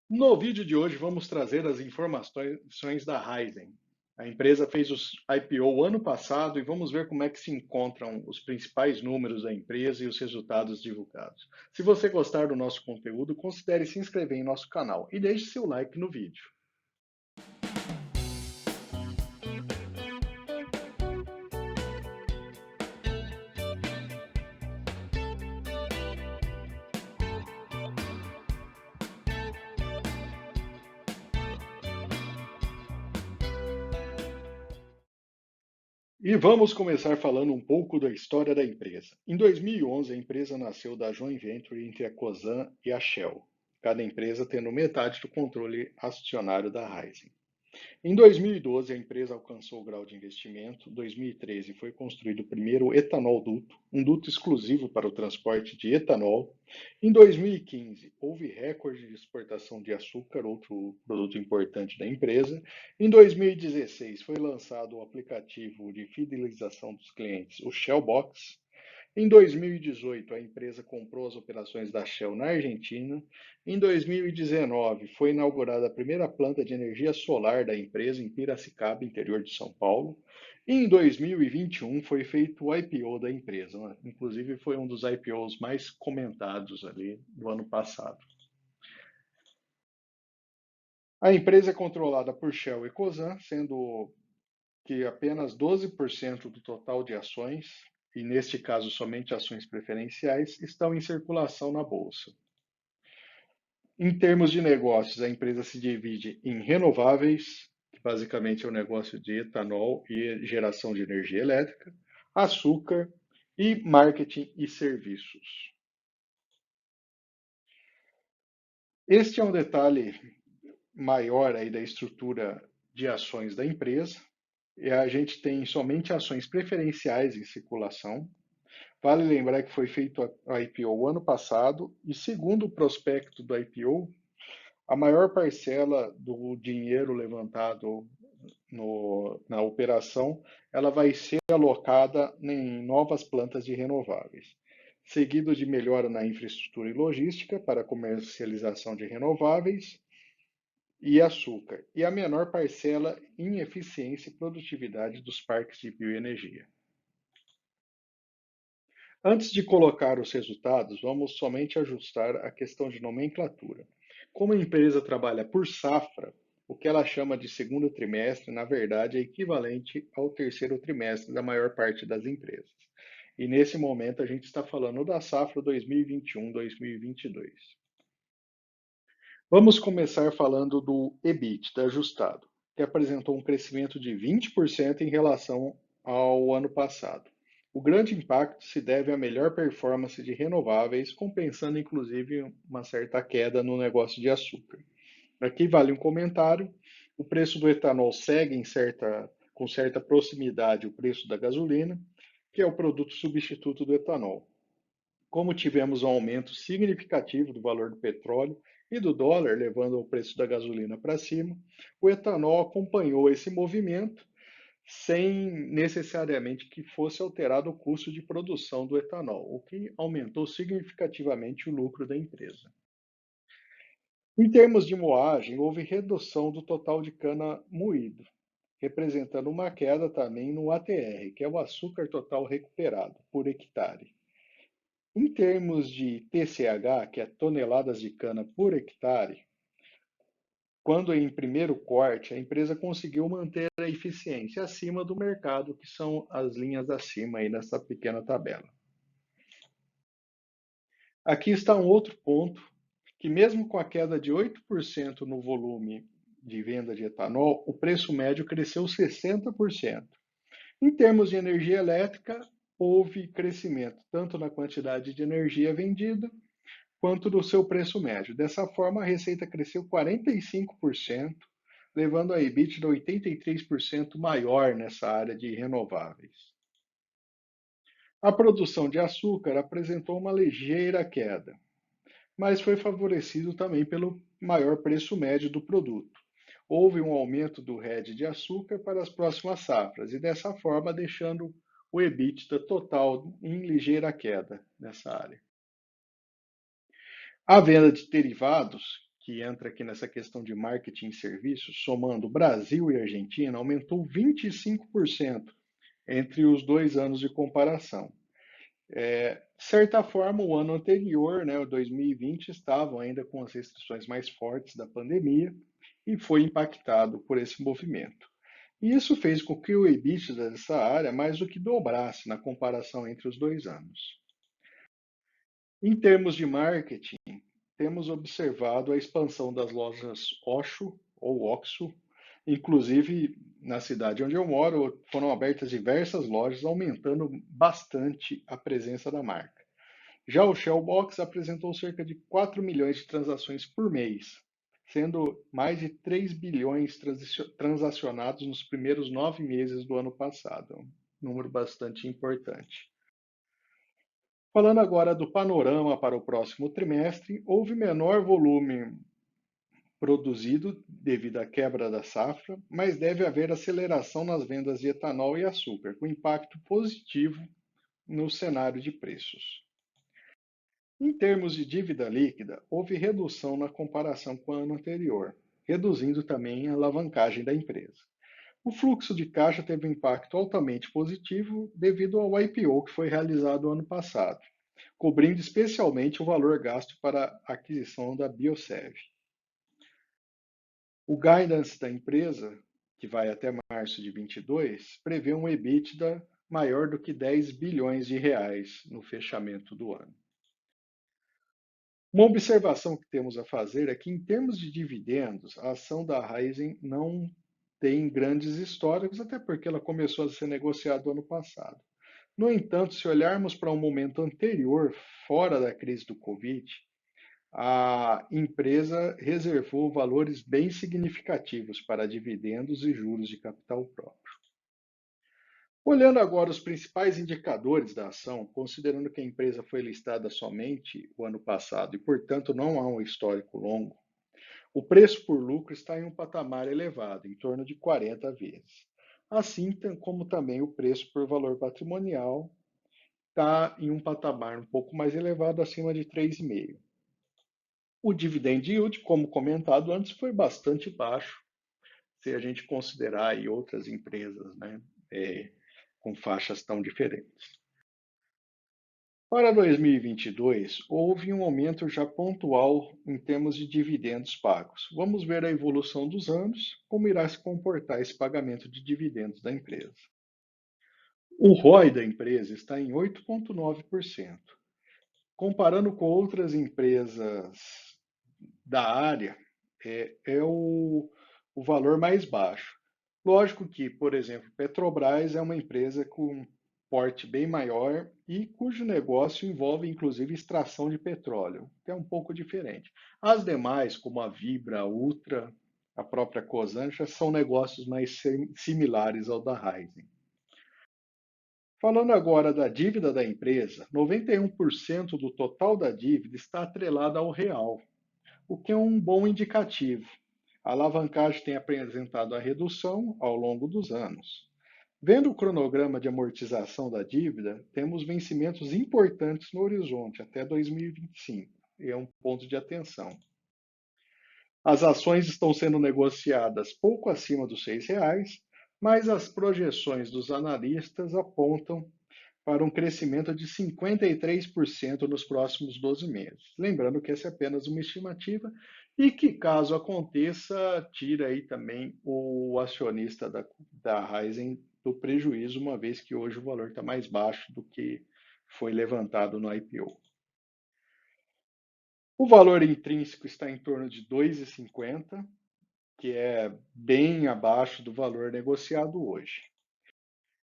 No vídeo de hoje vamos trazer as informações da Raizen. A empresa fez o IPO ano passado e vamos ver como é que se encontram os principais números da empresa e os resultados divulgados. Se você gostar do nosso conteúdo, considere se inscrever em nosso canal e deixe seu like no vídeo. E vamos começar falando um pouco da história da empresa. Em 2011, a empresa nasceu da joint venture entre a Cosan e a Shell, cada empresa tendo metade do controle acionário da Raizen. Em 2012, a empresa alcançou o grau de investimento. Em 2013, foi construído o primeiro etanol duto, um duto exclusivo para o transporte de etanol. Em 2015, houve recorde de exportação de açúcar, outro produto importante da empresa. Em 2016, foi lançado o aplicativo de fidelização dos clientes, o Shellbox. Em 2018, a empresa comprou as operações da Shell na Argentina. Em 2019, foi inaugurada a primeira planta de energia solar da empresa em Piracicaba, interior de São Paulo. E em 2021 foi feito o IPO da empresa, né? Inclusive foi um dos IPOs mais comentados ali do ano passado. A empresa é controlada por Shell e Cosan, sendo que apenas 12% do total de ações, e neste caso somente ações preferenciais, estão em circulação na bolsa. Em termos de negócios, a empresa se divide em renováveis, que basicamente é o negócio de etanol e geração de energia elétrica, açúcar e marketing e serviços. Este é um detalhe maior aí da estrutura de ações da empresa. E a gente tem somente ações preferenciais em circulação. Vale lembrar que foi feito a IPO ano passado e, segundo o prospecto do IPO, a maior parcela do dinheiro levantado na operação, ela vai ser alocada em novas plantas de renováveis, seguido de melhora na infraestrutura e logística para comercialização de renováveis e açúcar, e a menor parcela em eficiência e produtividade dos parques de bioenergia. Antes de colocar os resultados, vamos somente ajustar a questão de nomenclatura. Como a empresa trabalha por safra, o que ela chama de segundo trimestre, na verdade, é equivalente ao terceiro trimestre da maior parte das empresas. E nesse momento a gente está falando da safra 2021-2022. Vamos começar falando do EBITDA ajustado, que apresentou um crescimento de 20% em relação ao ano passado. O grande impacto se deve à melhor performance de renováveis, compensando inclusive uma certa queda no negócio de açúcar. Aqui vale um comentário: o preço do etanol segue com certa proximidade o preço da gasolina, que é o produto substituto do etanol. Como tivemos um aumento significativo do valor do petróleo e do dólar, levando o preço da gasolina para cima, o etanol acompanhou esse movimento sem necessariamente que fosse alterado o custo de produção do etanol, o que aumentou significativamente o lucro da empresa. Em termos de moagem, houve redução do total de cana moído, representando uma queda também no ATR, que é o açúcar total recuperado por hectare. Em termos de TCH, que é toneladas de cana por hectare, quando em primeiro corte, a empresa conseguiu manter a eficiência acima do mercado, que são as linhas acima aí nessa pequena tabela. Aqui está um outro ponto, que mesmo com a queda de 8% no volume de venda de etanol, o preço médio cresceu 60%. Em termos de energia elétrica, houve crescimento tanto na quantidade de energia vendida quanto do seu preço médio. Dessa forma, a receita cresceu 45%, levando a EBITDA 83% maior nessa área de renováveis. A produção de açúcar apresentou uma ligeira queda, mas foi favorecido também pelo maior preço médio do produto. Houve um aumento do RED de açúcar para as próximas safras e dessa forma deixando o EBITDA total em ligeira queda nessa área. A venda de derivados, que entra aqui nessa questão de marketing e serviços, somando Brasil e Argentina, aumentou 25% entre os 2 anos de comparação. De certa forma, o ano anterior, né, o 2020, estavam ainda com as restrições mais fortes da pandemia e foi impactado por esse movimento. E isso fez com que o EBITDA dessa área mais do que dobrasse na comparação entre os 2 anos. Em termos de marketing, temos observado a expansão das lojas Osho ou Oxo, inclusive na cidade onde eu moro, foram abertas diversas lojas, aumentando bastante a presença da marca. Já o Shellbox apresentou cerca de 4 milhões de transações por mês, sendo mais de 3 bilhões transacionados nos primeiros 9 meses do ano passado, um número bastante importante. Falando agora do panorama para o próximo trimestre, houve menor volume produzido devido à quebra da safra, mas deve haver aceleração nas vendas de etanol e açúcar, com impacto positivo no cenário de preços. Em termos de dívida líquida, houve redução na comparação com o ano anterior, reduzindo também a alavancagem da empresa. O fluxo de caixa teve um impacto altamente positivo devido ao IPO que foi realizado ano passado, cobrindo especialmente o valor gasto para a aquisição da Biosev. O guidance da empresa, que vai até março de 22, prevê um EBITDA maior do que 10 bilhões de reais no fechamento do ano. Uma observação que temos a fazer é que, em termos de dividendos, a ação da Raízen não tem grandes históricos, até porque ela começou a ser negociada no ano passado. No entanto, se olharmos para um momento anterior, fora da crise do Covid, a empresa reservou valores bem significativos para dividendos e juros de capital próprio. Olhando agora os principais indicadores da ação, considerando que a empresa foi listada somente o ano passado e, portanto, não há um histórico longo, o preço por lucro está em um patamar elevado, em torno de 40 vezes. Assim como também o preço por valor patrimonial está em um patamar um pouco mais elevado, acima de 3,5. O dividend yield, como comentado antes, foi bastante baixo, se a gente considerar aí outras empresas, né, com faixas tão diferentes. Para 2022, houve um aumento já pontual em termos de dividendos pagos. Vamos ver a evolução dos anos, como irá se comportar esse pagamento de dividendos da empresa. O ROI da empresa está em 8,9%. Comparando com outras empresas da área, é o valor mais baixo. Lógico que, por exemplo, Petrobras é uma empresa com porte bem maior e cujo negócio envolve inclusive extração de petróleo, que é um pouco diferente. As demais, como a Vibra, a Ultra, a própria Cosan, já são negócios mais similares ao da Raízen. Falando agora da dívida da empresa, 91% do total da dívida está atrelada ao real, o que é um bom indicativo. A alavancagem tem apresentado a redução ao longo dos anos. Vendo o cronograma de amortização da dívida, temos vencimentos importantes no horizonte até 2025, e é um ponto de atenção. As ações estão sendo negociadas pouco acima dos R$ 6, mas as projeções dos analistas apontam para um crescimento de 53% nos próximos 12 meses. Lembrando que essa é apenas uma estimativa e que, caso aconteça, tira aí também o acionista da Raízen do prejuízo, uma vez que hoje o valor está mais baixo do que foi levantado no IPO. O valor intrínseco está em torno de R$ 2,50, que é bem abaixo do valor negociado hoje.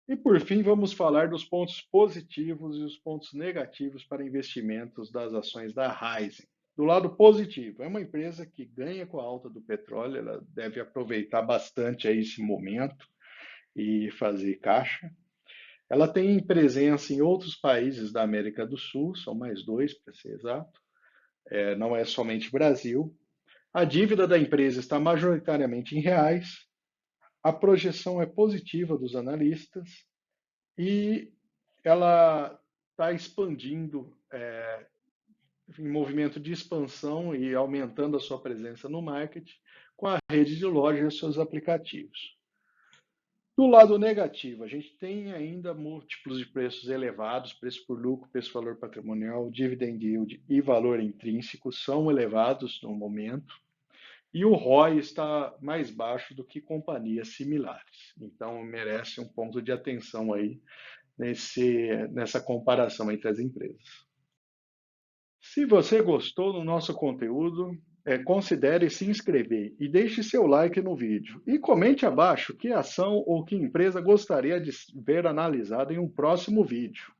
E por fim, vamos falar dos pontos positivos e os pontos negativos para investimentos das ações da Raízen. Do lado positivo, é uma empresa que ganha com a alta do petróleo, ela deve aproveitar bastante aí esse momento e fazer caixa. Ela tem presença em outros países da América do Sul, são mais dois para ser exato, não é somente Brasil. A dívida da empresa está majoritariamente em reais, a projeção é positiva dos analistas e ela está expandindo em movimento de expansão e aumentando a sua presença no market com a rede de lojas e seus aplicativos. Do lado negativo, a gente tem ainda múltiplos de preços elevados, preço por lucro, preço por valor patrimonial, dividend yield e valor intrínseco são elevados no momento, e o ROI está mais baixo do que companhias similares. Então, merece um ponto de atenção aí nessa comparação entre as empresas. Se você gostou do nosso conteúdo, considere se inscrever e deixe seu like no vídeo. E comente abaixo que ação ou que empresa gostaria de ver analisada em um próximo vídeo.